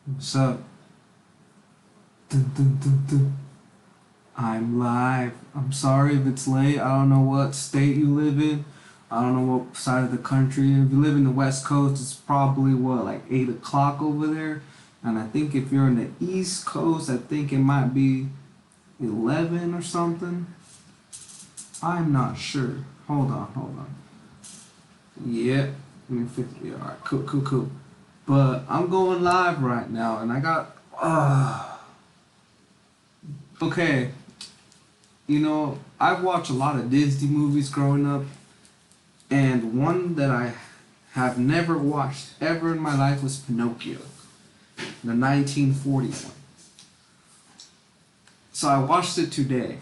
What's up? Dun, dun, dun, dun. I'm live. I'm sorry if it's late. I don't know what state you live in. I don't know what side of the country. If you live in the West Coast, it's probably what, like 8 o'clock over there. And I think if you're in the East Coast, I think it might be 11 or something. I'm not sure. Hold on. Yep. Let me fix it. Alright, cool. But I'm going live right now, and I got. Okay, I've watched a lot of Disney movies growing up, and one that I have never watched ever in my life was Pinocchio, the 1941. So I watched it today.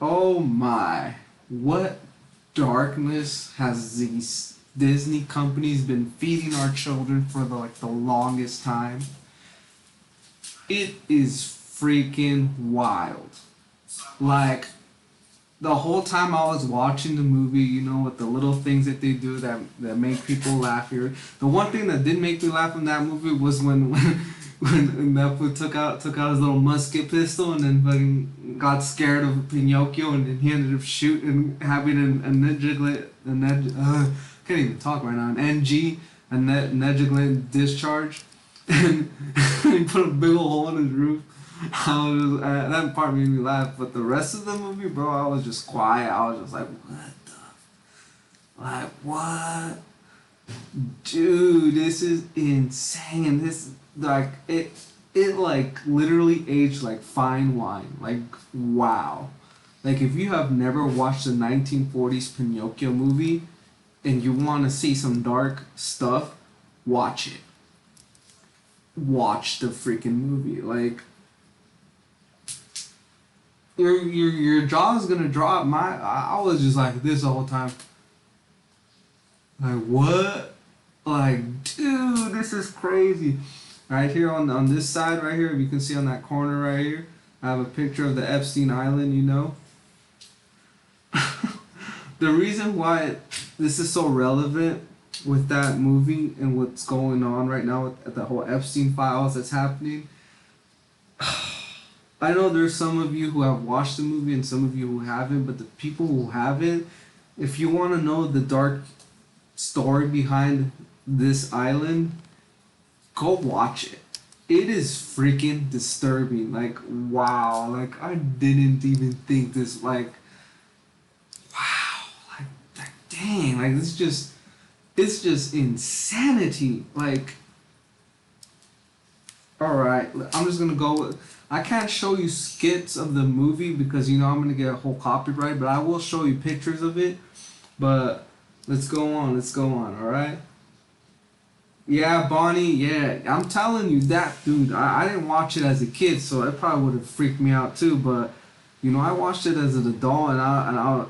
Oh my, what darkness has these Disney companies been feeding our children for the longest time? It is freaking wild. Like, the whole time I was watching the movie, with the little things that they do that make people laugh here. The one thing that did make me laugh in that movie was when that fool took out his little musket pistol and then fucking got scared of Pinocchio and then he ended up shooting having a Nedjiglet can't even talk right now, an NG, a Nedjiglet discharge, and he put a big old hole in his roof. That part made me laugh, but the rest of the movie, bro, I was just quiet. I was just like, what? Dude, this is insane. This, like, it like literally aged like fine wine. Like, wow. Like, if you have never watched the 1940s Pinocchio movie and you want to see some dark stuff, watch it. Watch the freaking movie. Like, your jaw's gonna drop. I was just like this the whole time. Like, what? Like, dude, this is crazy. Right here on this side right here, if you can see on that corner right here, I have a picture of the Epstein Island. The reason why this is so relevant with that movie and what's going on right now with the whole Epstein files that's happening. I know there's some of you who have watched the movie and some of you who haven't, but the people who haven't, if you want to know the dark story behind this island, go watch it. It is freaking disturbing. Like, wow. Like, I didn't even think this, wow. Like dang. Like, it's just insanity. Like, alright, I'm just gonna go with. I can't show you skits of the movie because I'm gonna get a whole copyright, but I will show you pictures of it. But let's go on, alright? Yeah, Bonnie, yeah. I'm telling you that, dude. I didn't watch it as a kid, so it probably would have freaked me out too, but I watched it as an adult and I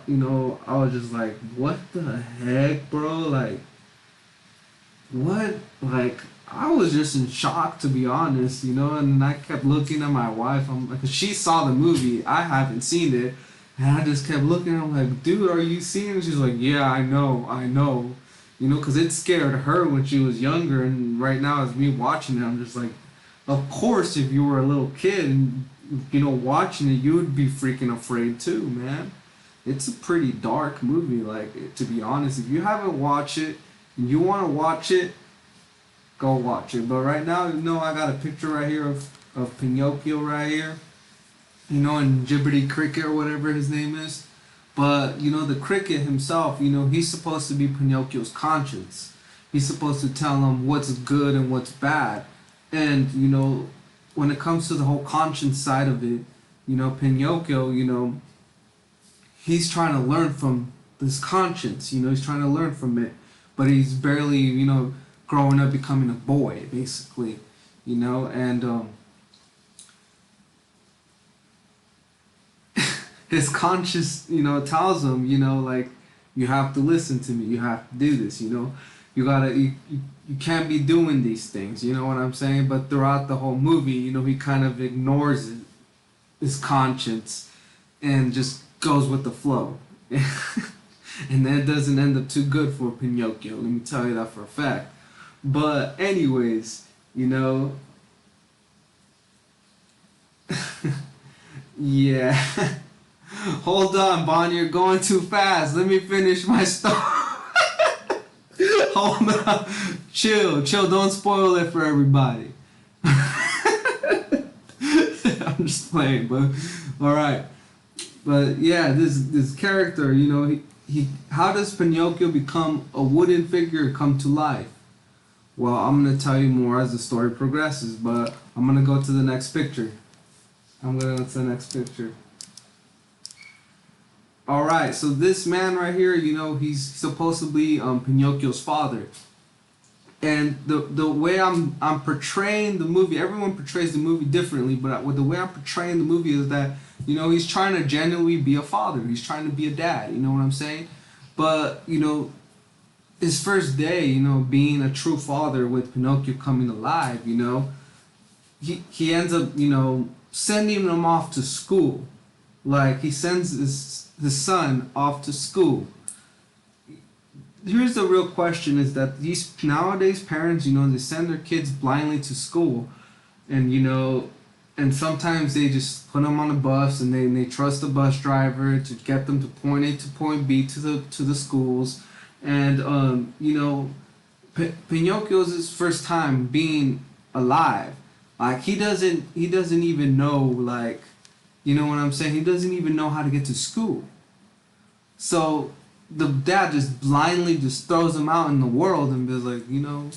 was just like, what the heck, bro? Like, what? Like, I was just in shock, to be honest, and I kept looking at my wife. I'm like, 'cause she saw the movie, I haven't seen it, and I just kept looking. I'm like, dude, are you seeing it? She's like, yeah, I know, because it scared her when she was younger, and right now, as me watching it, I'm just like, of course, if you were a little kid and watching it, you would be freaking afraid too, man. It's a pretty dark movie, like, to be honest. If you haven't watched it and you want to watch it, go watch it. But right now, I got a picture right here of Pinocchio right here, and Jibberty Cricket or whatever his name is. But, the cricket himself, he's supposed to be Pinocchio's conscience. He's supposed to tell him what's good and what's bad. And, when it comes to the whole conscience side of it, Pinocchio, he's trying to learn from this conscience, he's trying to learn from it. But he's barely, growing up becoming a boy, basically, and his conscience, tells him, like, you have to listen to me, you have to do this, you can't be doing these things, you know what I'm saying? But throughout the whole movie, he kind of ignores it, his conscience, and just goes with the flow. And that doesn't end up too good for Pinocchio, let me tell you that for a fact. But anyways, You know, yeah. Hold on, Bonnie, you're going too fast. Let me finish my story. Hold on. Chill, chill. Don't spoil it for everybody. I'm just playing, but all right. But yeah, this character, you know, he how does Pinocchio become a wooden figure come to life? Well, I'm gonna tell you more as the story progresses, but I'm gonna go to the next picture. I'm gonna go to the next picture. All right, so this man right here, you know, he's supposed to be Pinocchio's father, and the way I'm portraying the movie, everyone portrays the movie differently, but with the way I'm portraying the movie is that, you know, he's trying to genuinely be a father. He's trying to be a dad. You know what I'm saying? But you know, his first day, you know, being a true father with Pinocchio coming alive, you know, he ends up, you know, sending him off to school. Like he sends his son off to school. Here's the real question: is that these nowadays parents, you know, they send their kids blindly to school, and you know, and sometimes they just put them on a bus and they trust the bus driver to get them to point A to point B to the schools, and you know, Pinocchio's his first time being alive. Like he doesn't even know, like, you know what I'm saying? He doesn't even know how to get to school. So the dad just blindly just throws him out in the world and be like, you know,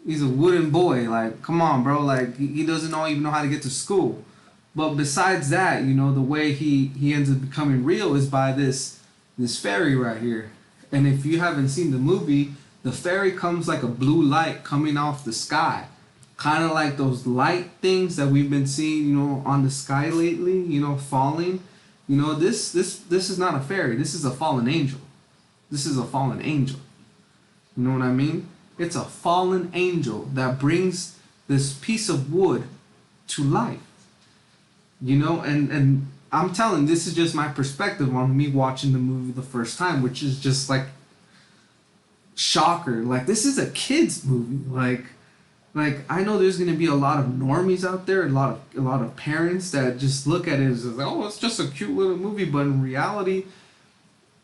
he's a wooden boy. Like, come on, bro. Like he doesn't even know how to get to school. But besides that, you know, the way he ends up becoming real is by this fairy right here. And if you haven't seen the movie, the fairy comes like a blue light coming off the sky. Kind of like those light things that we've been seeing, you know, on the sky lately, you know, falling. You know, this is not a fairy. This is a fallen angel. This is a fallen angel. You know what I mean? It's a fallen angel that brings this piece of wood to life. You know, and I'm telling, this is just my perspective on me watching the movie the first time, which is just like shocker. Like this is a kids movie. Like I know there's gonna be a lot of normies out there, a lot of parents that just look at it as like, oh, it's just a cute little movie, but in reality,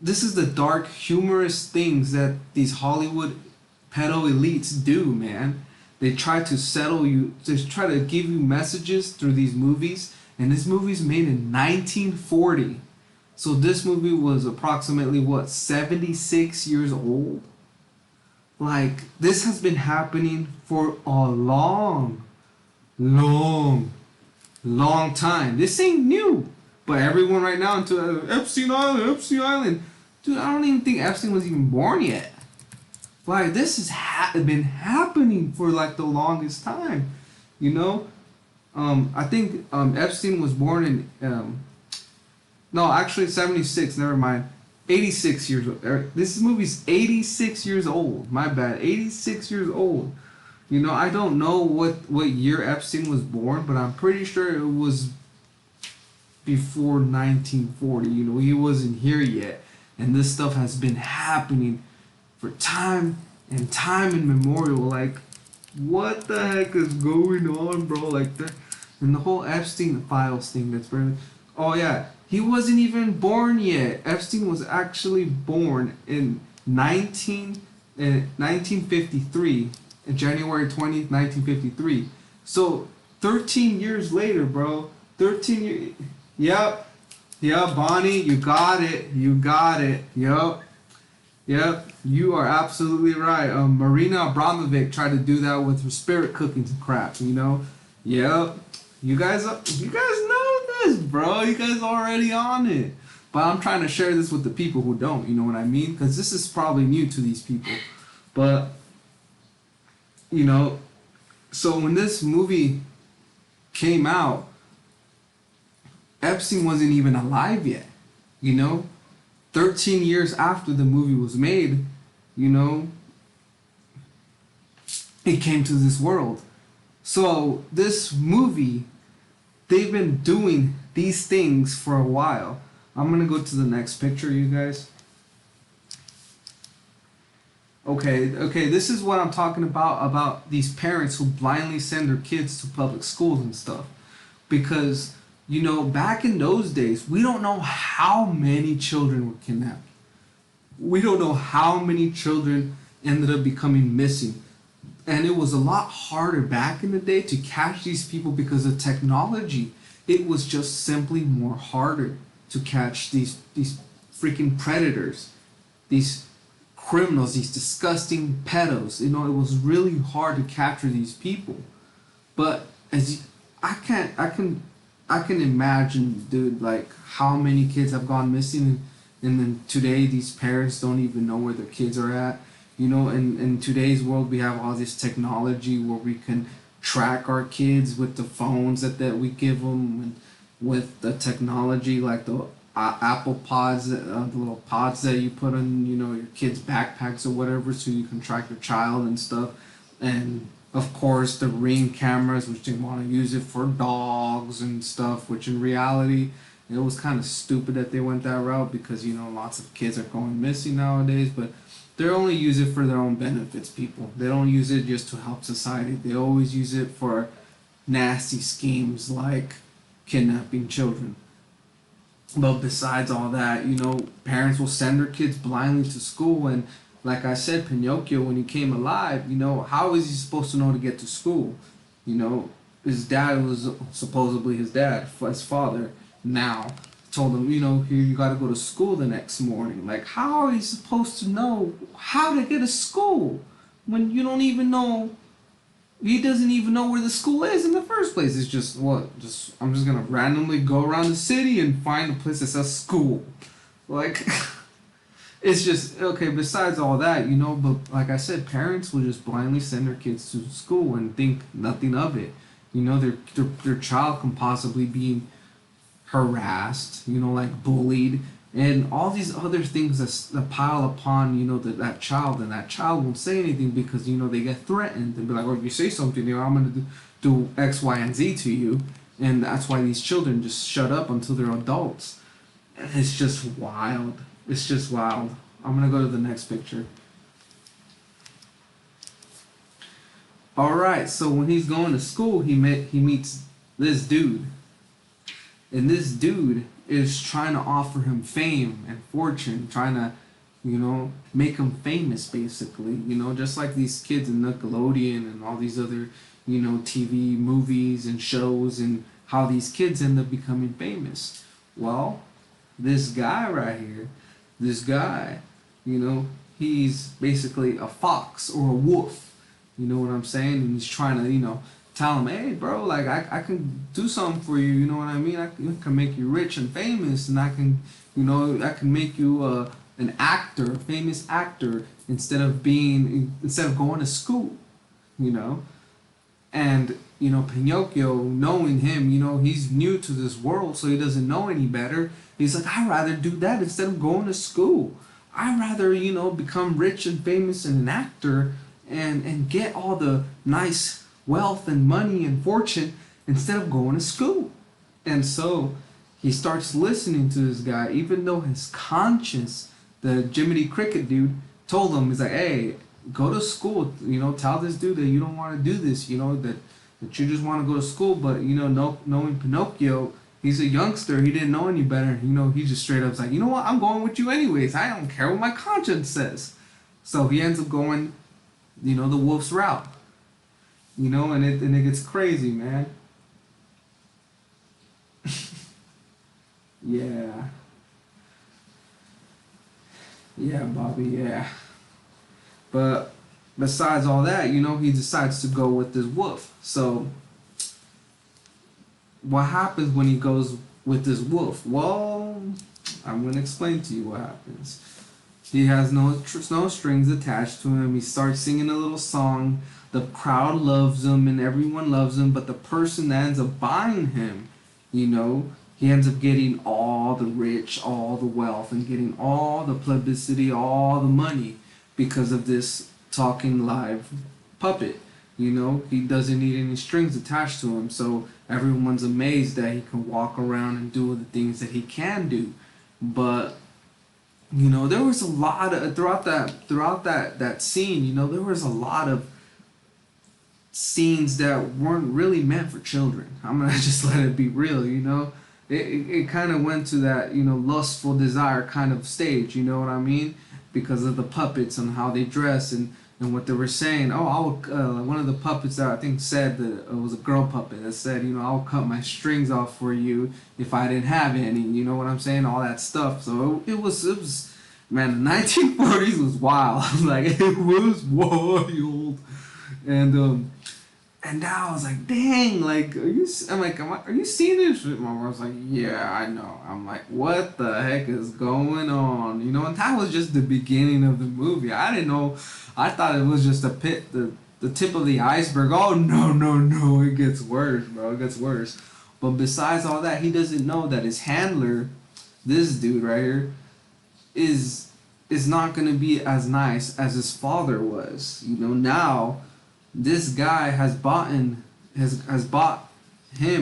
this is the dark, humorous things that these Hollywood pedo elites do, man. They try to settle you, they try to give you messages through these movies, and this movie's made in 1940. So this movie was approximately what, 76 years old? Like, this has been happening for a long, long time. This ain't new. But everyone right now into Epstein Island, Epstein Island. Dude, I don't even think Epstein was even born yet. Like, this has been happening for like the longest time. You know? I think Epstein was born in, no, actually 76, never mind. 86 years old. This movie's 86 years old. My bad. 86 years old. You know, I don't know what year Epstein was born, but I'm pretty sure it was before 1940. You know, he wasn't here yet. And this stuff has been happening for time and time immemorial. Like, what the heck is going on, bro? Like, and the whole Epstein files thing that's very... Oh, yeah. He wasn't even born yet. Epstein was actually born in 1953, January 20th, 1953. So 13 years later, bro. 13 years. Yep. Yep, Bonnie, you got it. You got it. Yep. Yep. You are absolutely right. Marina Abramovic tried to do that with her spirit cooking crap, you know? Yep. You guys know this, bro. You guys already on it. But I'm trying to share this with the people who don't, you know what I mean? Because this is probably new to these people. But, you know, so when this movie came out, Epstein wasn't even alive yet, you know? 13 years after the movie was made, you know, it came to this world. So this movie, they've been doing these things for a while. I'm gonna go to the next picture, you guys. Okay, this is what I'm talking about these parents who blindly send their kids to public schools and stuff. Because, back in those days, we don't know how many children were kidnapped. We don't know how many children ended up becoming missing. And it was a lot harder back in the day to catch these people because of technology. It was just simply more harder to catch these freaking predators, these criminals, these disgusting pedos. It was really hard to capture these people. But as you, I can imagine, dude, like how many kids have gone missing, and then today these parents don't even know where their kids are at. In today's world we have all this technology where we can track our kids with the phones that we give them, and with the technology like the Apple Pods, the little pods that you put on, your kids' backpacks or whatever, so you can track your child and stuff. And of course, the Ring cameras, which they want to use it for dogs and stuff, which in reality, it was kind of stupid that they went that route because, lots of kids are going missing nowadays, but they only use it for their own benefits, people. They don't use it just to help society. They always use it for nasty schemes like kidnapping children. But besides all that, parents will send their kids blindly to school. And like I said, Pinocchio, when he came alive, how is he supposed to know to get to school? His dad was supposedly his father now told him, here you got to go to school the next morning. Like, how are you supposed to know how to get to school when you don't even know? He doesn't even know where the school is in the first place. It's just I'm just gonna randomly go around the city and find a place that says school. Like, it's just okay. Besides all that, but like I said, parents will just blindly send their kids to school and think nothing of it. Their child can possibly be harassed, like bullied, and all these other things that pile upon, that child, and that child won't say anything because, they get threatened and be like, well, if you say something, I'm going to do X, Y, and Z to you. And that's why these children just shut up until they're adults. And it's just wild. It's just wild. I'm going to go to the next picture. Alright, so when he's going to school, he meets this dude. And this dude is trying to offer him fame and fortune, trying to, make him famous, basically. Just like these kids in Nickelodeon and all these other, TV movies and shows, and how these kids end up becoming famous. Well, this guy right here, he's basically a fox or a wolf. You know what I'm saying? And he's trying to, tell him, hey, bro, like, I can do something for you, you know what I mean? I can make you rich and famous, and I can make you an actor, a famous actor, instead of going to school, And, Pinocchio, knowing him, he's new to this world, so he doesn't know any better. He's like, I'd rather do that instead of going to school. I'd rather, become rich and famous and an actor and get all the nice wealth and money and fortune instead of going to school. And so he starts listening to this guy, even though his conscience, the Jiminy Cricket dude, told him, he's like, hey, go to school, tell this dude that you don't want to do this, that you just want to go to school. But knowing Pinocchio, he's a youngster, he didn't know any better. He just straight up was like, you know what, I'm going with you anyways, I don't care what my conscience says. So he ends up going, the wolf's route. And it gets crazy, man. Yeah. Yeah, Bobby, yeah. But besides all that, he decides to go with this wolf. So what happens when he goes with this wolf? Well, I'm going to explain to you what happens. He has no strings attached to him. He starts singing a little song. The crowd loves him and everyone loves him, but the person that ends up buying him, he ends up getting all the rich, all the wealth, and getting all the publicity, all the money because of this talking live puppet. He doesn't need any strings attached to him, so everyone's amazed that he can walk around and do the things that he can do. But You know, there was a lot of throughout that scene. You know, there was a lot of scenes that weren't really meant for children. I'm gonna just let it be real. You know, it kind of went to that, you know, lustful desire kind of stage. You know what I mean? Because of the puppets and how they dress and what they were saying. Oh, I would. One of the puppets that I think said that it was a girl puppet that said, you know, I'll cut my strings off for you if I didn't have any. You know what I'm saying? All that stuff. So it was, man. The 1940s was wild. Like it was wild. And now I was like, dang, like, I'm like, are you seeing this? My mom was like, yeah, I know. I'm like, what the heck is going on? You know, and that was just the beginning of the movie. I didn't know. I thought it was just the tip of the iceberg. Oh, no, no, no. It gets worse, bro. It gets worse. But besides all that, he doesn't know that his handler, this dude right here, is is not going to be as nice as his father was. You know, now this guy has bought him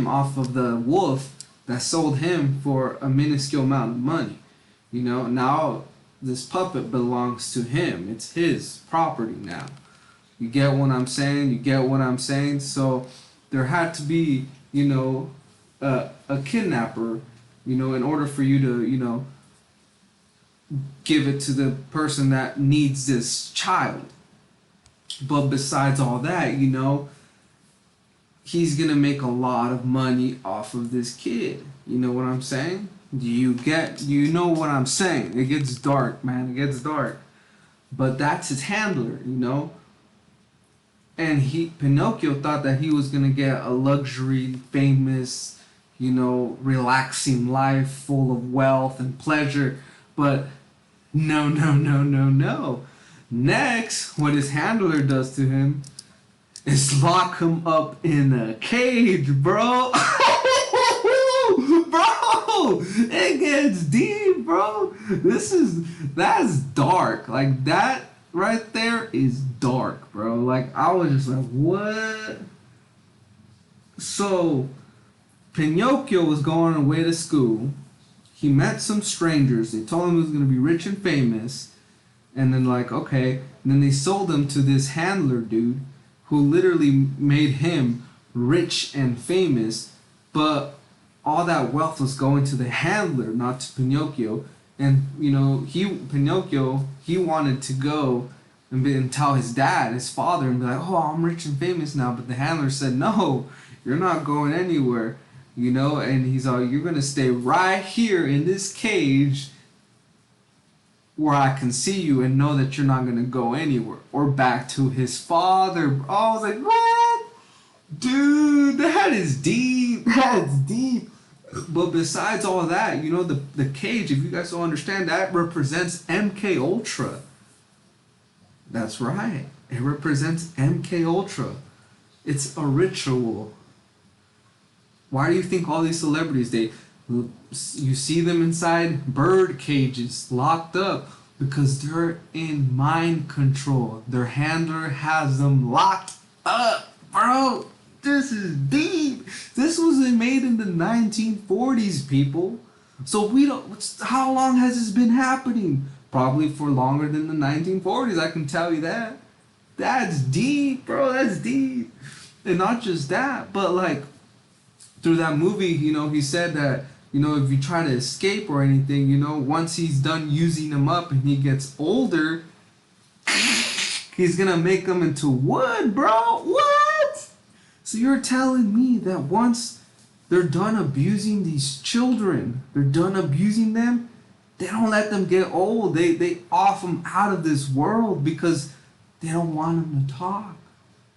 off of the wolf that sold him for a minuscule amount of money. You know, now this puppet belongs to him. It's his property now. You get what I'm saying? You get what I'm saying? So there had to be, you know, a kidnapper, you know, in order for you to, you know, give it to the person that needs this child. But besides all that, you know, he's gonna make a lot of money off of this kid. You know what I'm saying? You know what I'm saying? It gets dark, man. It gets dark. But that's his handler, you know? And Pinocchio thought that he was gonna get a luxury, famous, you know, relaxing life full of wealth and pleasure. But no, no, no, no, no. Next, what his handler does to him is lock him up in a cage, bro. Bro, it gets deep, bro. That's dark. Like that right there is dark, bro. Like I was just like, what? So Pinocchio was going away to school. He met some strangers. They told him he was gonna be rich and famous. And then like, okay. And then they sold him to this handler dude who literally made him rich and famous, but all that wealth was going to the handler, not to Pinocchio. And you know, Pinocchio, he wanted to go and tell his dad, his father, and be like, "Oh, I'm rich and famous now." But the handler said, "No, you're not going anywhere." You know, and he's like, "You're gonna stay right here in this cage where I can see you and know that you're not gonna go anywhere." Or back to his father. I was like, what? Dude, that is deep. That's deep. But besides all that, you know, the cage, if you guys don't understand, that represents MK Ultra. That's right. It represents MK Ultra. It's a ritual. Why do you think all these celebrities, you see them inside bird cages, locked up? Because they're in mind control. Their handler has them locked up, bro. This is deep. This was made in the 1940s, people. So we don't. How long has this been happening? Probably for longer than the 1940s. I can tell you that. That's deep, bro. That's deep. And not just that, but like through that movie, you know, he said that, you know, if you try to escape or anything, you know, once he's done using them up and he gets older, he's gonna make them into wood, bro. What? So you're telling me that once they're done abusing these children, they're done abusing them, they don't let them get old. They off them out of this world because they don't want them to talk.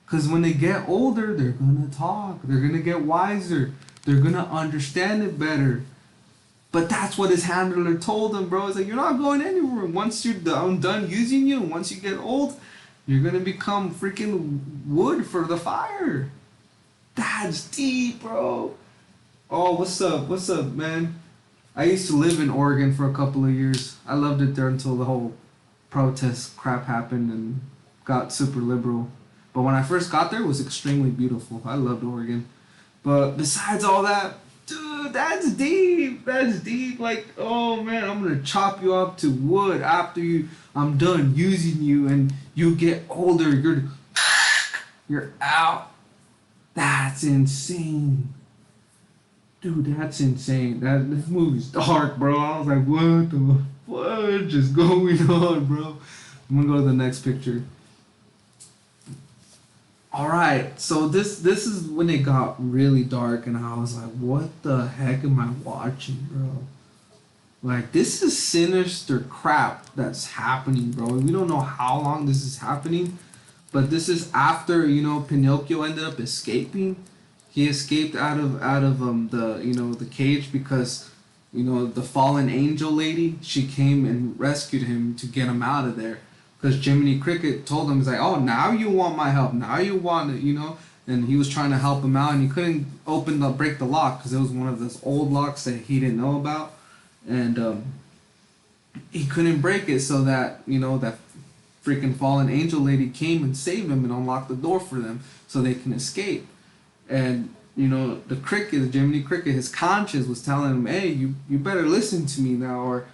Because when they get older, they're gonna talk. They're gonna get wiser. They're gonna understand it better. But that's what his handler told him, bro. It's like, you're not going anywhere. Once you're done using you, once you get old, you're gonna become freaking wood for the fire. That's deep, bro. Oh, what's up? What's up, man? I used to live in Oregon for a couple of years. I loved it there until the whole protest crap happened and got super liberal. But when I first got there, it was extremely beautiful. I loved Oregon. But besides all that, dude, Dude, that's deep. That's deep. Like, oh man, I'm gonna chop you up to wood after I'm done using you, and you get older. You're out. That's insane. Dude, that's insane. This movie's dark, bro. I was like, what the fuck is going on, bro? I'm gonna go to the next picture. All right, so this is when it got really dark, and I was like, what the heck am I watching, bro? Like, this is sinister crap that's happening, bro. We don't know how long this is happening, but this is after, Pinocchio ended up escaping. He escaped out of the the cage because the fallen angel lady, she came and rescued him to get him out of there. Because Jiminy Cricket told him, he's like, oh, now you want my help, now you want it. And he was trying to help him out, and he couldn't break the lock because it was one of those old locks that he didn't know about, and he couldn't break it, so that that freaking fallen angel lady came and saved him and unlocked the door for them so they can escape. And the cricket, the Jiminy Cricket, his conscience was telling him, hey, you better listen to me now, or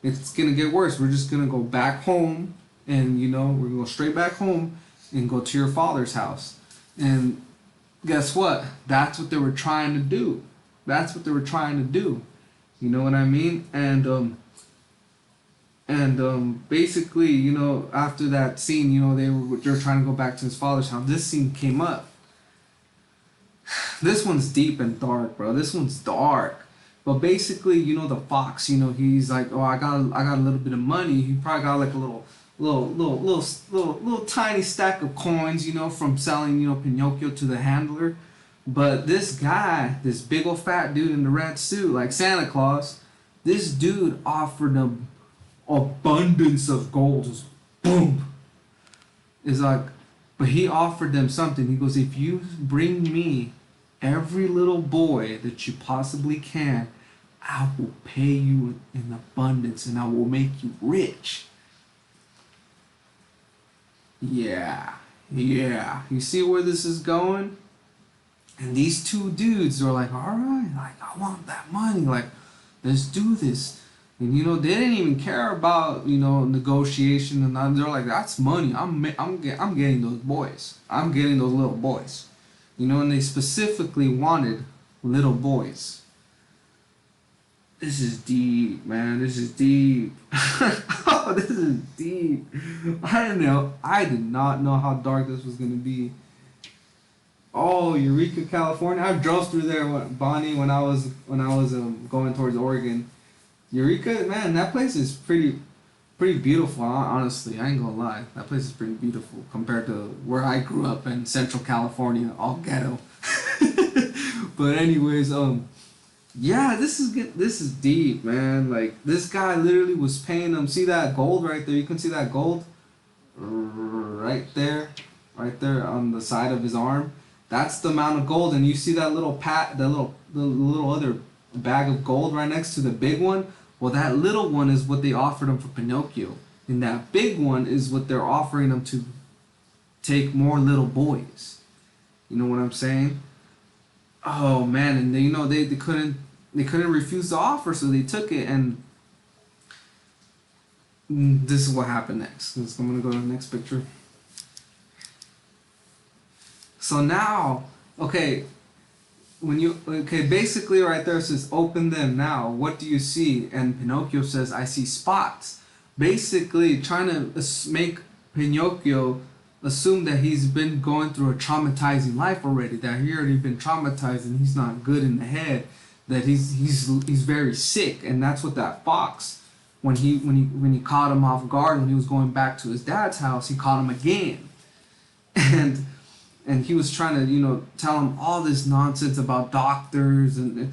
it's gonna get worse. We're just gonna go back home, and we're gonna go straight back home and go to your father's house. And guess what? That's what they were trying to do. That's what they were trying to do. You know what I mean? And basically, after that scene, they were trying to go back to his father's house. This scene came up. This one's deep and dark, bro. This one's dark. But basically, the fox, he's like, oh, I got a little bit of money. He probably got like a little tiny stack of coins, from selling, Pinocchio to the handler. But this guy, this big old fat dude in the red suit, like Santa Claus, this dude offered him abundance of gold. Just boom. It's like, but he offered them something. He goes, if you bring me every little boy that you possibly can, I will pay you in abundance and I will make you rich. Yeah. You see where this is going? And these two dudes are like, all right, like, I want that money. Like, let's do this. And they didn't even care about negotiation, and they're like, that's money. I'm getting those boys. I'm getting those little boys. And they specifically wanted little boys. This is deep, man. This is deep. Oh, this is deep. I don't know. I did not know how dark this was gonna be. Oh, Eureka, California. I drove through there, Bonnie, when I was going towards Oregon. Eureka, man, that place is pretty beautiful. Honestly, I ain't gonna lie. That place is pretty beautiful compared to where I grew up in Central California, all ghetto. But anyways, yeah, this is deep, man. Like, this guy literally was paying them. See that gold right there? You can see that gold right there on the side of his arm. That's the amount of gold, and you see that little the little other bag of gold right next to the big one. Well, that little one is what they offered him for Pinocchio, and that big one is what they're offering him to take more little boys. You know what I'm saying? Oh man, and they couldn't refuse the offer, so they took it, and this is what happened next. I'm gonna go to the next picture. So now, okay, basically right there it says open them now. What do you see? And Pinocchio says, I see spots. Basically trying to make Pinocchio assume that he's been going through a traumatizing life already, that he already been traumatized and he's not good in the head, that he's very sick. And that's what that fox, when he caught him off guard when he was going back to his dad's house, he caught him again. And he was trying to, tell him all this nonsense about doctors and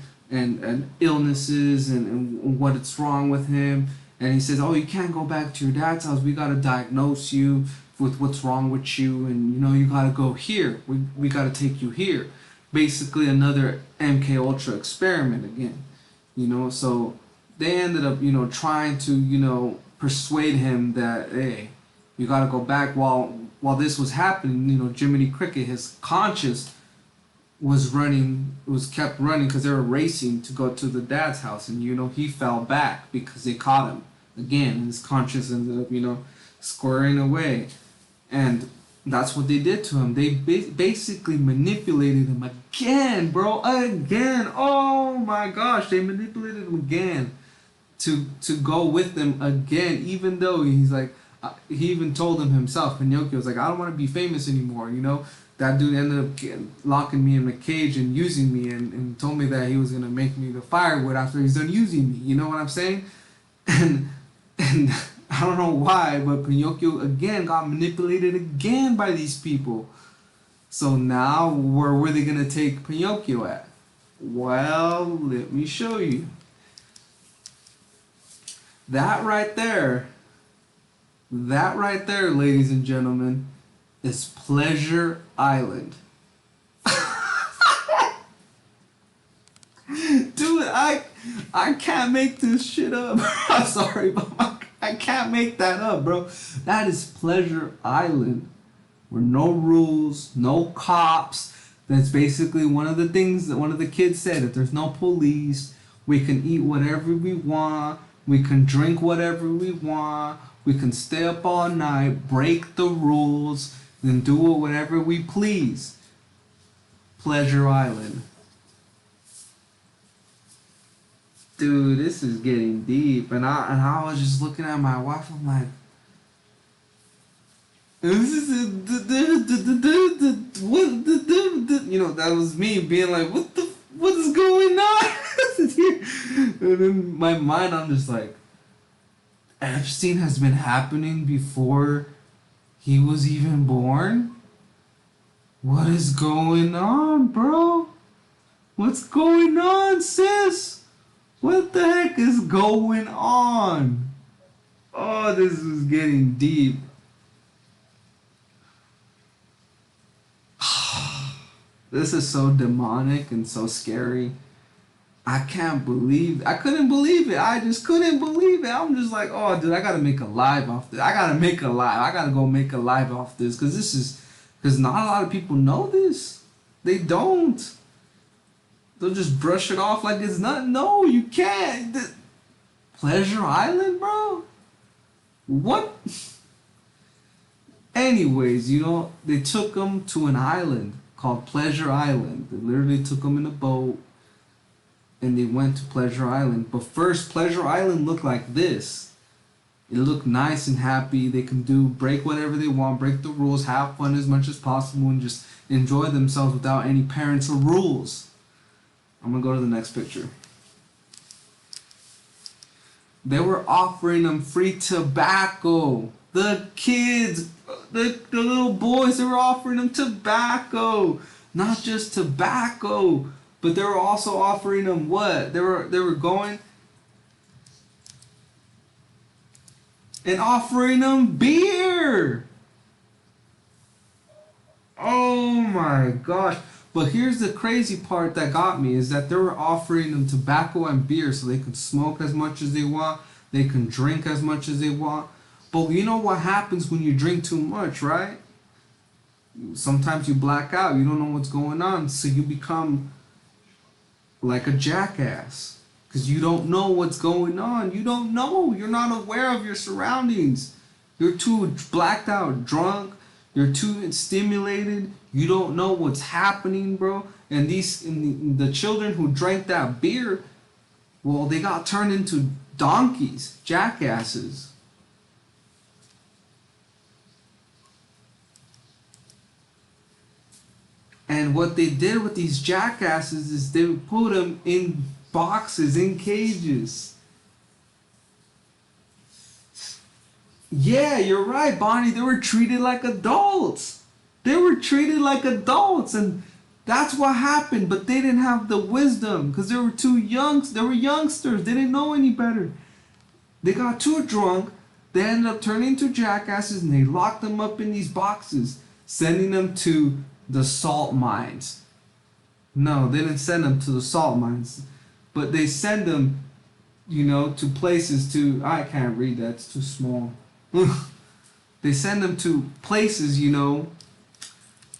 illnesses and what's wrong with him. And he says, oh, you can't go back to your dad's house. We got to diagnose you with what's wrong with you. And, you got to go here. We got to take you here. Basically another MK Ultra experiment again. So they ended up, trying to, persuade him that, hey, you got to go back. While this was happening, Jiminy Cricket, his conscience was kept running because they were racing to go to the dad's house, and he fell back because they caught him again, and his conscience ended up squaring away, and that's what they did to him. They basically manipulated him again, bro, again. Oh my gosh, they manipulated him again to go with them again, even though he's like, he even told him himself, Pinocchio was like, I don't want to be famous anymore, That dude ended up locking me in a cage and using me, and told me that he was going to make me the firewood after he's done using me. You know what I'm saying? And I don't know why, but Pinocchio again got manipulated again by these people. So now, where were they going to take Pinocchio at? Well, let me show you. That right there, ladies and gentlemen, is Pleasure Island. Dude, I can't make this shit up. I'm sorry, but I can't make that up, bro. That is Pleasure Island. Where no rules, no cops. That's basically one of the things that one of the kids said. If there's no police, we can eat whatever we want. We can drink whatever we want. We can stay up all night, break the rules, and do whatever we please. Pleasure Island. Dude, this is getting deep. And I was just looking at my wife. I'm like, that was me being like, what is going on? And in my mind, I'm just like, Epstein has been happening before he was even born? What is going on, bro? What's going on, sis? What the heck is going on? Oh, this is getting deep. This is so demonic and so scary. I couldn't believe it. I just couldn't believe it. I'm just like, oh, dude, I gotta make a live off this. I gotta go make a live off this, because not a lot of people know this. They don't. They'll just brush it off like it's nothing. No, you can't. Pleasure Island, bro? What? Anyways, they took them to an island called Pleasure Island. They literally took them in a boat, and they went to Pleasure Island. But first, Pleasure Island looked like this. It looked nice and happy. They can break whatever they want, break the rules, have fun as much as possible, and just enjoy themselves without any parents or rules. I'm gonna go to the next picture. They were offering them free tobacco. The kids, the little boys, they were offering them tobacco. Not just tobacco, but they were also offering them what? They were going and offering them beer. Oh my gosh. But here's the crazy part that got me, is that they were offering them tobacco and beer so they could smoke as much as they want, they can drink as much as they want. But you know what happens when you drink too much, right? Sometimes you black out, you don't know what's going on, so you become like a jackass. Because you don't know what's going on. You don't know. You're not aware of your surroundings. You're too blacked out, drunk. You're too stimulated. You don't know what's happening, bro. And the children who drank that beer, well, they got turned into donkeys, jackasses. And what they did with these jackasses is they would put them in boxes, in cages. Yeah, you're right, Bonnie. They were treated like adults. And that's what happened. But they didn't have the wisdom because they were too young. They were youngsters. They didn't know any better. They got too drunk. They ended up turning into jackasses, and they locked them up in these boxes, sending them to the salt mines. No, they didn't send them to the salt mines, but they send them, to places I can't read that, it's too small. They send them to places,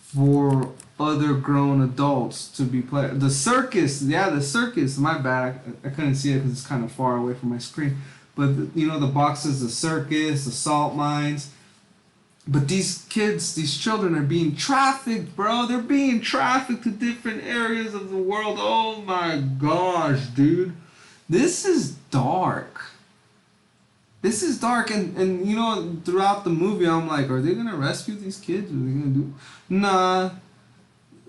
for other grown adults to be played. The circus, yeah, the circus. My bad, I couldn't see it because it's kind of far away from my screen. But you know the boxes, the circus, the salt mines. But these kids, these children are being trafficked, bro. They're being trafficked to different areas of the world. Oh my gosh, dude. This is dark. This is dark, and you know, throughout the movie, I'm like, are they gonna rescue these kids? Are they gonna do? Nah.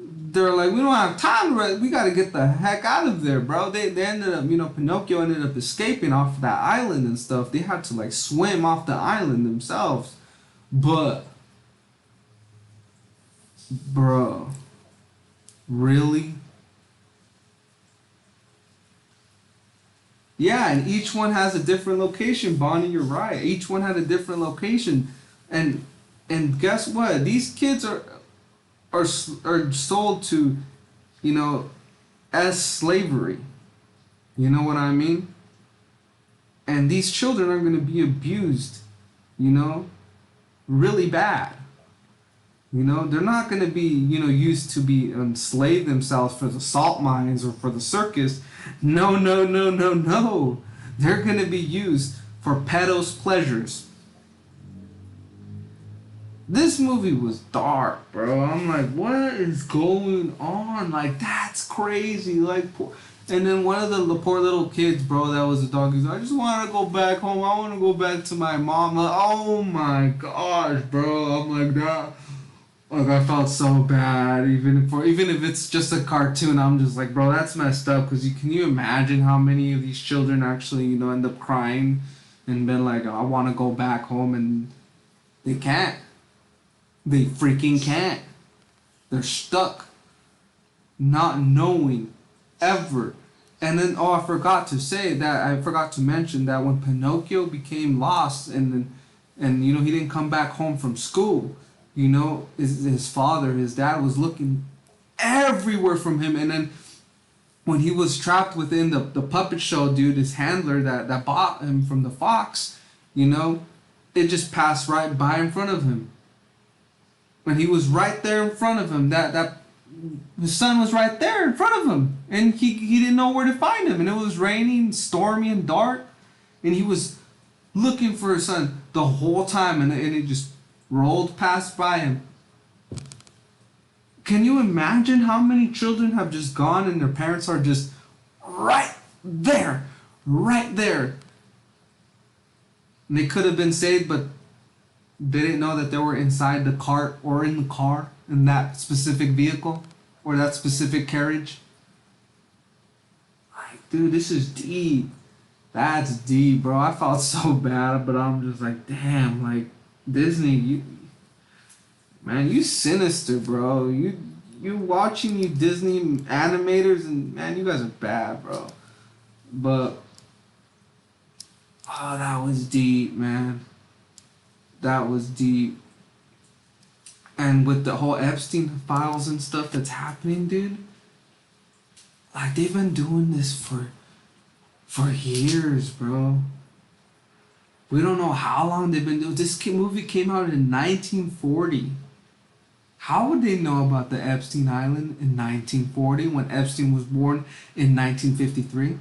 They're like, we don't have time to. We gotta get the heck out of there, bro. They ended up, you know, Pinocchio ended up escaping off that island and stuff. They had to like swim off the island themselves, but, bro, really? Yeah, and each one has a different location. Bonnie, you're right. Each one had a different location, and guess what? These kids are sold to, you know, as slavery. You know what I mean? And these children are gonna be abused, you know, really bad. You know, they're not gonna be, you know, used to be enslave themselves for the salt mines or for the circus. No, no, no, no, no. They're gonna be used for pedos' pleasures. This movie was dark, bro. I'm like, what is going on? Like, that's crazy. Like, and then one of the poor little kids, bro, that was a dog. He's like, I just want to go back home. I want to go back to my mama. Oh my gosh, bro. I'm like that. Like, I felt so bad. Even if it's just a cartoon, I'm just like, bro, that's messed up. Cause can you imagine how many of these children actually, you know, end up crying and been like, I want to go back home, and they can't. They freaking can't. They're stuck, not knowing ever. And then, oh, I forgot to say that. I forgot to mention that when Pinocchio became lost, and you know, he didn't come back home from school. You know, his father, his dad was looking everywhere from him. And then when he was trapped within the puppet show, dude, his handler that bought him from the fox, you know, it just passed right by in front of him. When he was right there in front of him, that his son was right there in front of him, and he didn't know where to find him, and it was raining, stormy, and dark, and he was looking for his son the whole time, and it just rolled past by him. Can you imagine how many children have just gone and their parents are just right there, right there? And they could have been saved, but they didn't know that they were inside the cart or in the car in that specific vehicle or that specific carriage. Like, dude, this is deep. That's deep, bro. I felt so bad, but I'm just like, damn, like, Disney, you sinister, bro. You watching you Disney animators, and man, you guys are bad, bro. But oh, that was deep, man. That was deep. And with the whole Epstein files and stuff that's happening, dude, like, they've been doing this for years, bro. We don't know how long they've been doing this. Movie came out in 1940. How would they know about the Epstein Island in 1940 when Epstein was born in 1953?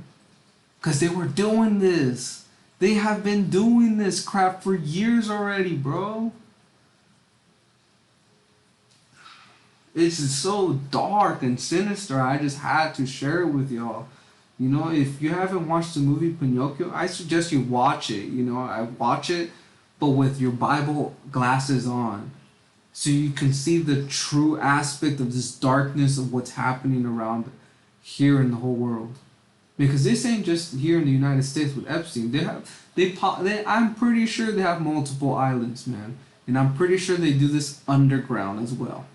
Because they were doing this. They have been doing this crap for years already, bro. It's so dark and sinister. I just had to share it with y'all. You know, if you haven't watched the movie Pinocchio, I suggest you watch it. You know, I watch it, but with your Bible glasses on, so you can see the true aspect of this darkness of what's happening around here in the whole world. Because this ain't just here in the United States with Epstein. I'm pretty sure they have multiple islands, man. And I'm pretty sure they do this underground as well.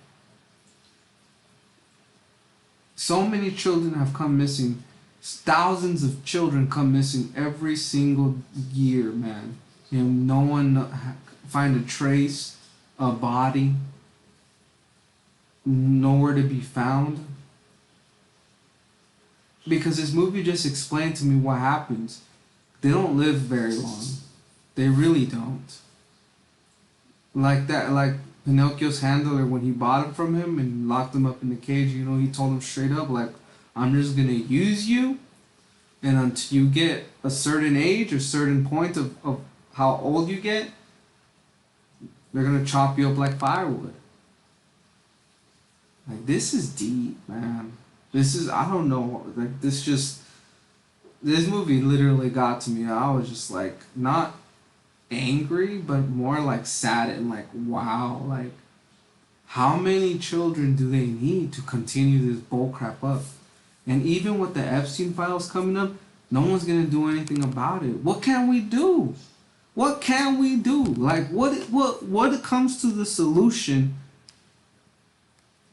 So many children have come missing. Thousands of children come missing every single year, man. And no one find a trace, a body, nowhere to be found. Because this movie just explained to me what happens. They don't live very long. They really don't. Like that, like Pinocchio's handler, when he bought him from him and locked him up in the cage, you know, he told him straight up, like, I'm just gonna use you, and until you get a certain age, a certain point of how old you get, they're gonna chop you up like firewood. Like, this is deep, man. This is, I don't know, like, this movie literally got to me. I was just like, not angry, but more like sad and like, wow, like, how many children do they need to continue this bullcrap up? And even with the Epstein files coming up, no one's gonna do anything about it. What can we do? What can we do? Like, what comes to the solution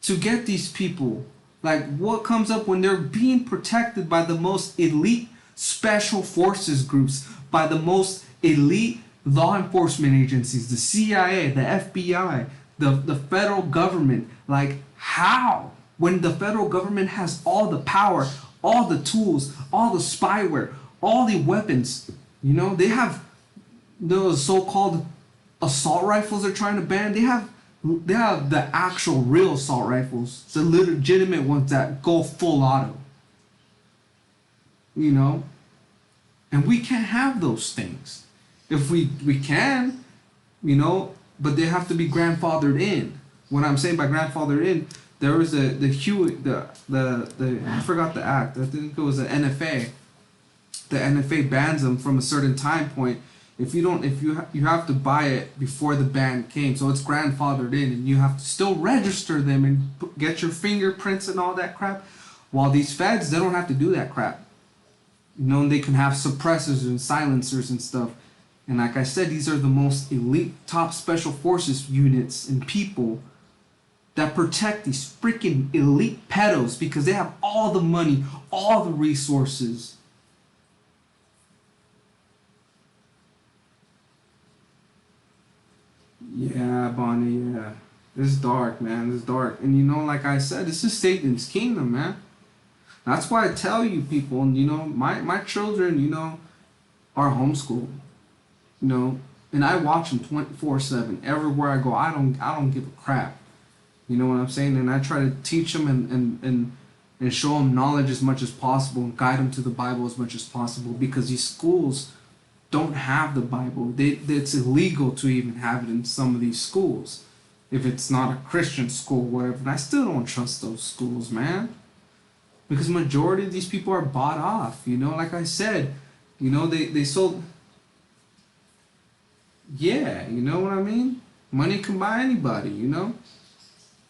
to get these people? Like, what comes up when they're being protected by the most elite special forces groups, by the most elite law enforcement agencies, the CIA, the FBI, the federal government? Like, how? When the federal government has all the power, all the tools, all the spyware, all the weapons, you know, they have those so-called assault rifles they're trying to ban. They have the actual real assault rifles, the legitimate ones that go full auto. You know? And we can't have those things. If we can, you know, but they have to be grandfathered in. What I'm saying by grandfathered in, there was the I forgot the act. I think it was the NFA. The NFA bans them from a certain time point. If you have to buy it before the ban came, so it's grandfathered in, and you have to still register them and get your fingerprints and all that crap. While these feds, they don't have to do that crap. You know, they can have suppressors and silencers and stuff. And like I said, these are the most elite, top special forces units and people that protect these freaking elite pedos because they have all the money, all the resources. Yeah, Bonnie, yeah. This is dark, man. This is dark. And you know, like I said, this is Satan's kingdom, man. That's why I tell you people, and you know, my children, you know, are homeschooled. You know, and I watch them 24/7. Everywhere I go, I don't give a crap. You know what I'm saying? And I try to teach them and show them knowledge as much as possible and guide them to the Bible as much as possible, because these schools don't have the Bible. It's illegal to even have it in some of these schools if it's not a Christian school, whatever. And I still don't trust those schools, man, because majority of these people are bought off. You know, like I said, you know, they sold. Yeah, you know what I mean? Money can buy anybody, you know?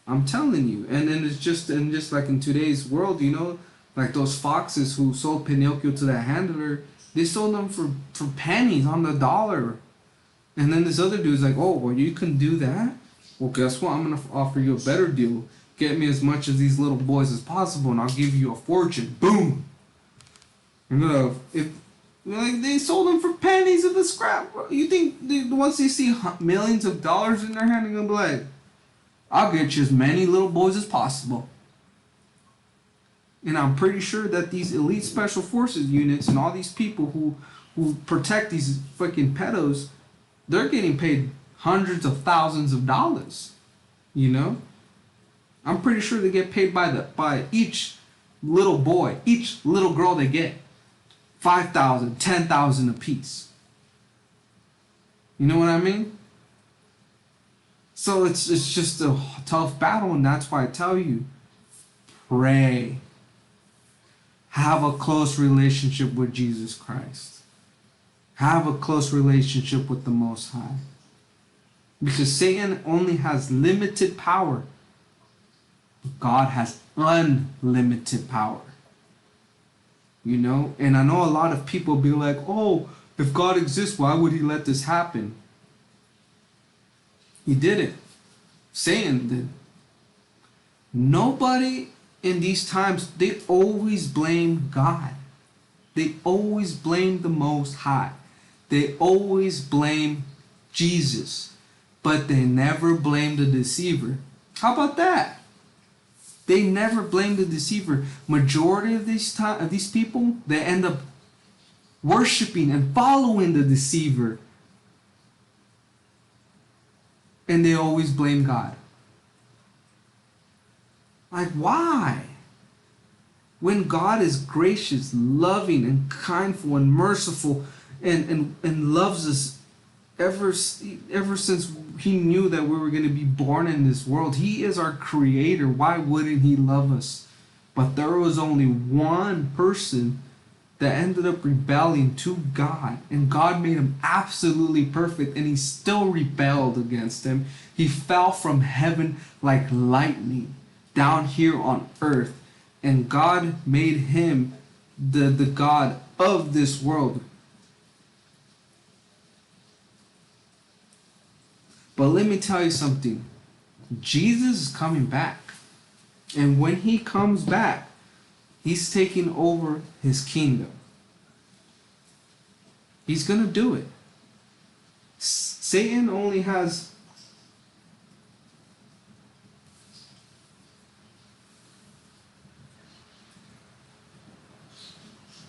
I'm telling you. And then it's just like in today's world, you know, like those foxes who sold Pinocchio to that handler, they sold them for pennies on the dollar. And then this other dude's like, oh, well, you can do that? Well, guess what? I'm going to offer you a better deal. Get me as much of these little boys as possible, and I'll give you a fortune. Boom! You know, like, they sold them for pennies of the scrap. You think once they see millions of dollars in their hand, they're going to be like, I'll get you as many little boys as possible. And I'm pretty sure that these elite special forces units and all these people who protect these fucking pedos, they're getting paid hundreds of thousands of dollars. You know? I'm pretty sure they get paid by each little boy, each little girl they get. 5,000, 10,000 a piece. You know what I mean? So it's just a tough battle, and that's why I tell you, pray. Have a close relationship with Jesus Christ. Have a close relationship with the Most High. Because Satan only has limited power. But God has unlimited power. You know, and I know a lot of people be like, oh, if God exists, why would he let this happen? He did it. Satan did. Nobody in these times, they always blame God. They always blame the Most High. They always blame Jesus. But they never blame the deceiver. How about that? They never blame the deceiver. Majority of these people, they end up worshiping and following the deceiver. and they always blame God. Like, why? When God is gracious, loving, and kindful, and merciful, and loves us ever since he knew that we were going to be born in this world. He is our creator. Why wouldn't he love us? But there was only one person that ended up rebelling to God, and God made him absolutely perfect, and he still rebelled against him. He fell from heaven like lightning down here on earth, and God made him the God of this world. But let me tell you something. Jesus is coming back. And when he comes back, he's taking over his kingdom. He's going to do it. Satan only has...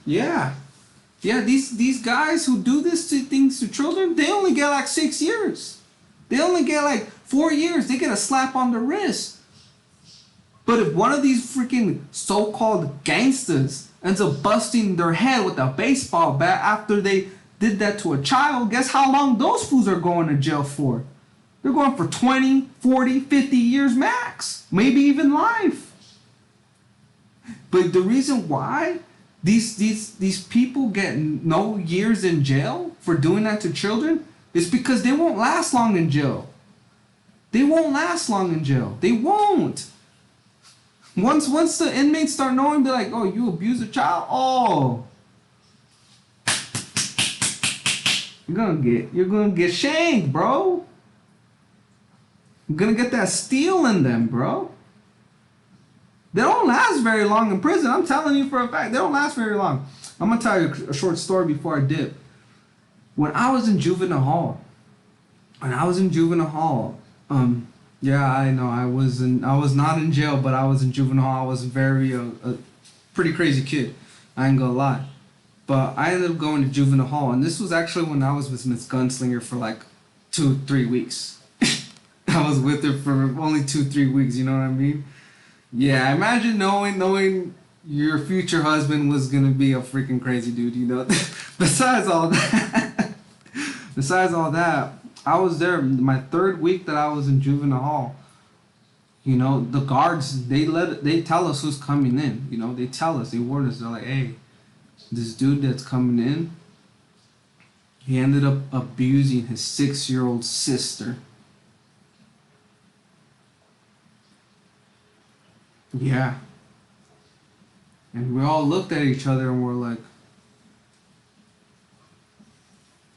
Yeah, these guys who do things to children, they only get like 6 years. They only get like 4 years. They get a slap on the wrist. But if one of these freaking so-called gangsters ends up busting their head with a baseball bat after they did that to a child, guess how long those fools are going to jail for? They're going for 20, 40, 50 years max. Maybe even life. But the reason why these people get no years in jail for doing that to children is because they won't last long in jail. They won't last long in jail. They won't. Once the inmates start knowing, they're like, oh, you abuse a child? Oh. You're gonna get shanked, bro. You're gonna get that steel in them, bro. They don't last very long in prison. I'm telling you for a fact. They don't last very long. I'm gonna tell you a short story before I dip. When I was in juvenile hall, yeah, I know I was not in jail, but I was in juvenile hall. I was a pretty crazy kid. I ain't gonna lie. But I ended up going to juvenile hall, and this was actually when I was with Miss Gunslinger for like 2-3 weeks. I was with her for only 2-3 weeks. You know what I mean? Yeah, imagine knowing your future husband was gonna be a freaking crazy dude. You know. Besides all that, I was there my 3rd week that I was in juvenile hall. You know, the guards, they tell us who's coming in. You know, they tell us, they warn us. They're like, hey, this dude that's coming in, he ended up abusing his 6-year-old sister. Yeah. And we all looked at each other and we're like,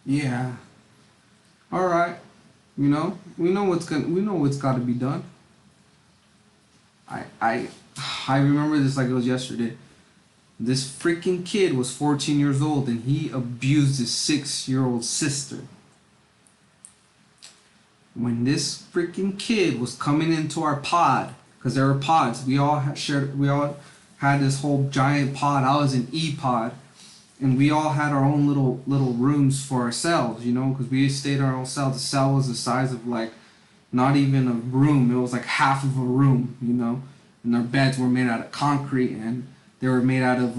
yeah. All right. You know, we know what's got to be done. I remember this like it was yesterday. This freaking kid was 14 years old and he abused his 6-year-old sister. When this freaking kid was coming into our pod, because there were pods, we all had this whole giant pod. I was in E pod, and we all had our own little rooms for ourselves, you know, because we stayed in our own cell. The cell was the size of like not even a room. It was like half of a room, you know, and our beds were made out of concrete, and they were made out of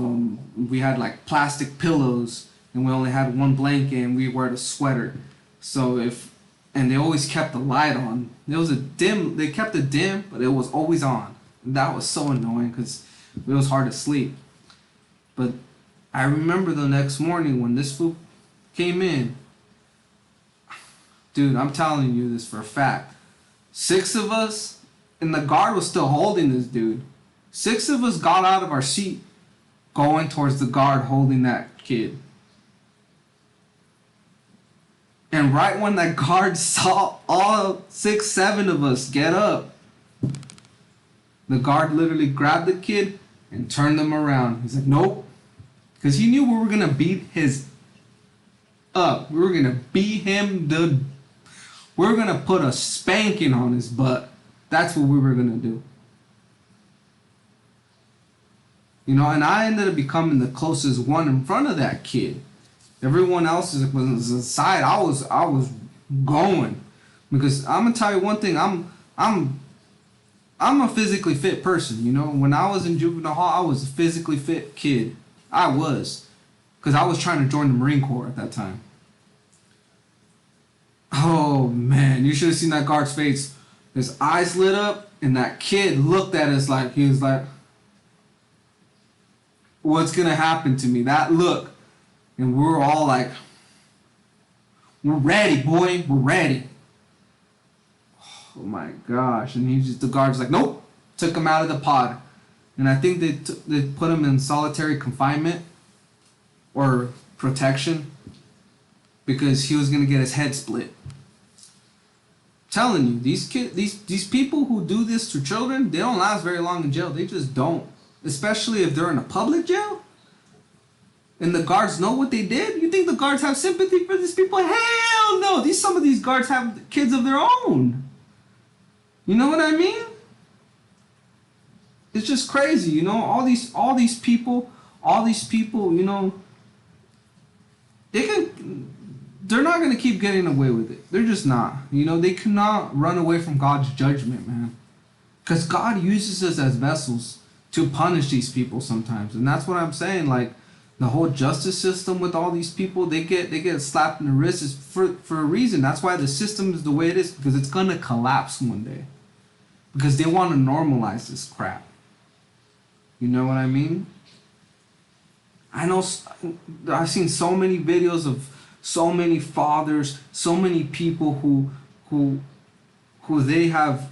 we had like plastic pillows, and we only had one blanket, and we wore a sweater. And they always kept the light on. They kept it dim, but it was always on. And that was so annoying because it was hard to sleep. But I remember the next morning when this fool came in. Dude, I'm telling you this for a fact. 6 of us, and the guard was still holding this dude. 6 of us got out of our seat going towards the guard holding that kid. And right when that guard saw all 6, 7 of us get up, the guard literally grabbed the kid and turned them around. He's like, nope. Because he knew we were going to beat his up. We were going to beat him. We were going to put a spanking on his butt. That's what we were going to do. You know, and I ended up becoming the closest one in front of that kid. Everyone else was aside. I was going. Because I'm gonna tell you one thing, I'm a physically fit person, you know. When I was in juvenile hall, I was a physically fit kid. I was, because I was trying to join the Marine Corps at that time. Oh man, you should have seen that guard's face. His eyes lit up, and that kid looked at us like he was like, "What's gonna happen to me?" That look, and we were all like, "We're ready, boy. We're ready." Oh my gosh! And the guard's like, "Nope." Took him out of the pod, and I think they put him in solitary confinement or protection because he was gonna get his head split. Telling you, these people who do this to children, they don't last very long in jail. They just don't. Especially if they're in a public jail. And the guards know what they did. You think the guards have sympathy for these people? Hell no. Some of these guards have kids of their own. You know what I mean? It's just crazy, you know. All these people, you know, they're not going to keep getting away with it. They're just not. You know, they cannot run away from God's judgment, man. Because God uses us as vessels to punish these people sometimes. And that's what I'm saying. Like, the whole justice system with all these people, they get slapped in the wrist is for a reason. That's why the system is the way it is, because it's going to collapse one day. Because they want to normalize this crap. You know what I mean? I know I've seen so many videos of so many fathers, so many people who they have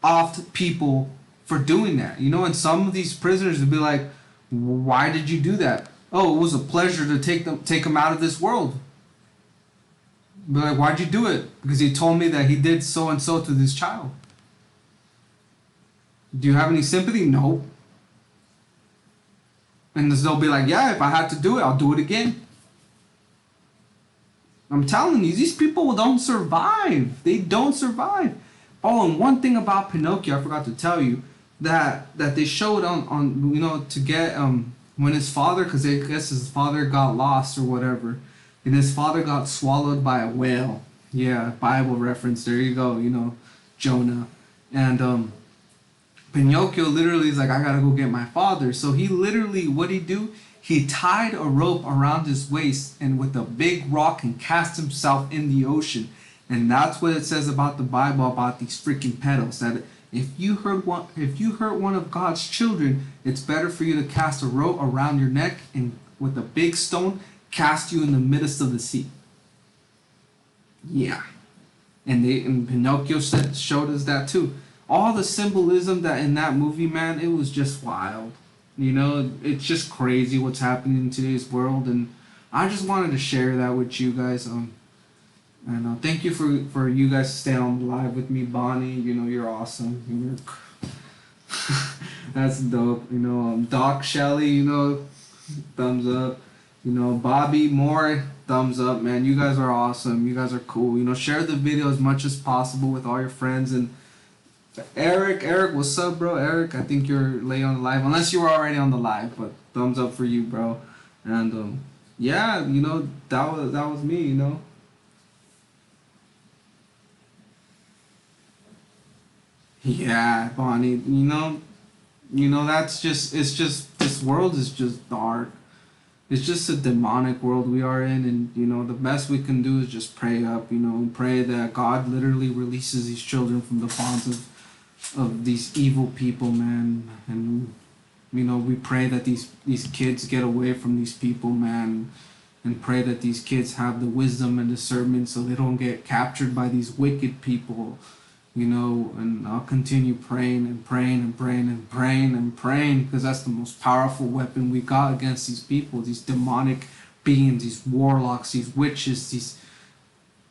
offed people for doing that. You know, and some of these prisoners would be like, "Why did you do that?" "Oh, it was a pleasure to take them out of this world." Be like, "Why'd you do it?" "Because he told me that he did so and so to this child." Do you have any sympathy? No. And they'll be like, "Yeah, if I had to do it, I'll do it again." I'm telling you, these people don't survive. They don't survive. Oh, and one thing about Pinocchio, I forgot to tell you, that they showed on you know, to get when his father, because I guess his father got lost or whatever, and his father got swallowed by a whale. Yeah, Bible reference. There you go. You know, Jonah. And Pinocchio literally is like, "I gotta go get my father." So he literally, what did he do? He tied a rope around his waist and with a big rock and cast himself in the ocean. And that's what it says about the Bible, about these freaking pedals. That if you hurt one of God's children, it's better for you to cast a rope around your neck and with a big stone cast you in the midst of the sea. Yeah. And Pinocchio showed us that too. All the symbolism that in that movie, man, it was just wild. You know, it's just crazy what's happening in today's world, and I just wanted to share that with you guys. And thank you for you guys to stay on live with me, Bonnie. You know, you're awesome. That's dope. You know, Doc Shelley, you know, thumbs up. You know, Bobby Moore, thumbs up, man. You guys are awesome. You guys are cool. You know, share the video as much as possible with all your friends. And Eric, what's up, bro? Eric, I think you're late on the live, unless you were already on the live. But thumbs up for you, bro. And yeah, you know, that was me. You know. Yeah, Bonnie. You know that's just it's just this world is just dark. It's just a demonic world we are in, and you know the best we can do is just pray up. You know, pray that God literally releases these children from the bonds of these evil people, man. And you know, we pray that these kids get away from these people, man, and pray that these kids have the wisdom and discernment so they don't get captured by these wicked people. You know, and I'll continue praying and praying and praying and praying and praying, because that's the most powerful weapon we got against these people, these demonic beings, these warlocks, these witches,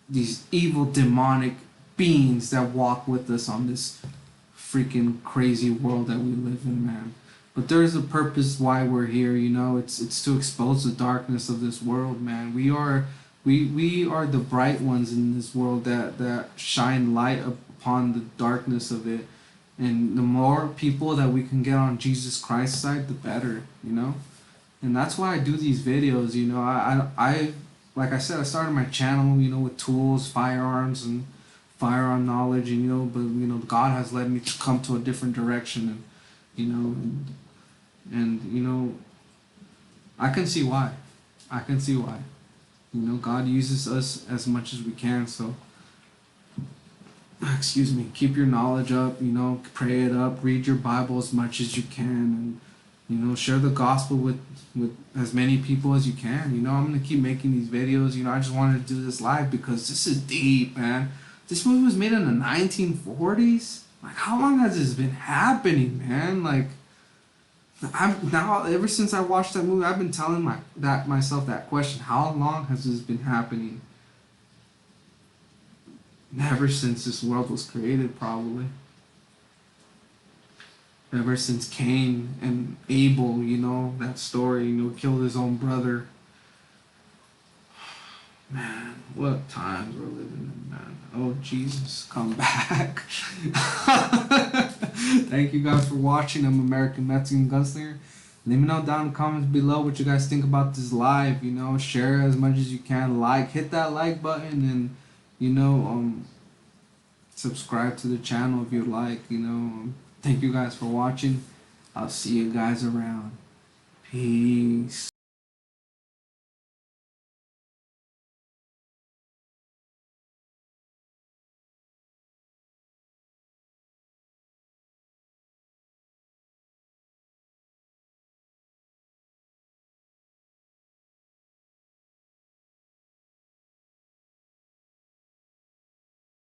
these evil demonic beings that walk with us on this freaking crazy world that we live in, man. But there's a purpose why we're here, you know. It's to expose the darkness of this world, man. We are the bright ones in this world that shine light upon the darkness of it. And the more people that we can get on Jesus Christ's side, the better, you know. And that's why I do these videos, you know. I like I said, I started my channel, you know, with tools, firearms, and firearm knowledge, and but God has led me to come to a different direction, and and I can see why. I can see why. God uses us as much as we can, so excuse me, keep your knowledge up, pray it up, read your Bible as much as you can, and share the gospel with as many people as you can. I'm gonna keep making these videos. I just wanted to do this live because this is deep, man. This movie was made in the 1940s. Like, how long has this been happening, man? Like, I'm now, ever since I watched that movie, I've been telling myself that question: how long has this been happening? Ever since this world was created, probably. Ever since Cain and Abel, that story, killed his own brother. Man, what times we're living in, man. Oh, Jesus, come back. Thank you guys for watching. I'm American Mexican Gunslinger. Let me know down in the comments below what you guys think about this live. Share as much as you can. Hit that like button, and subscribe to the channel if you like. Thank you guys for watching. I'll see you guys around. Peace.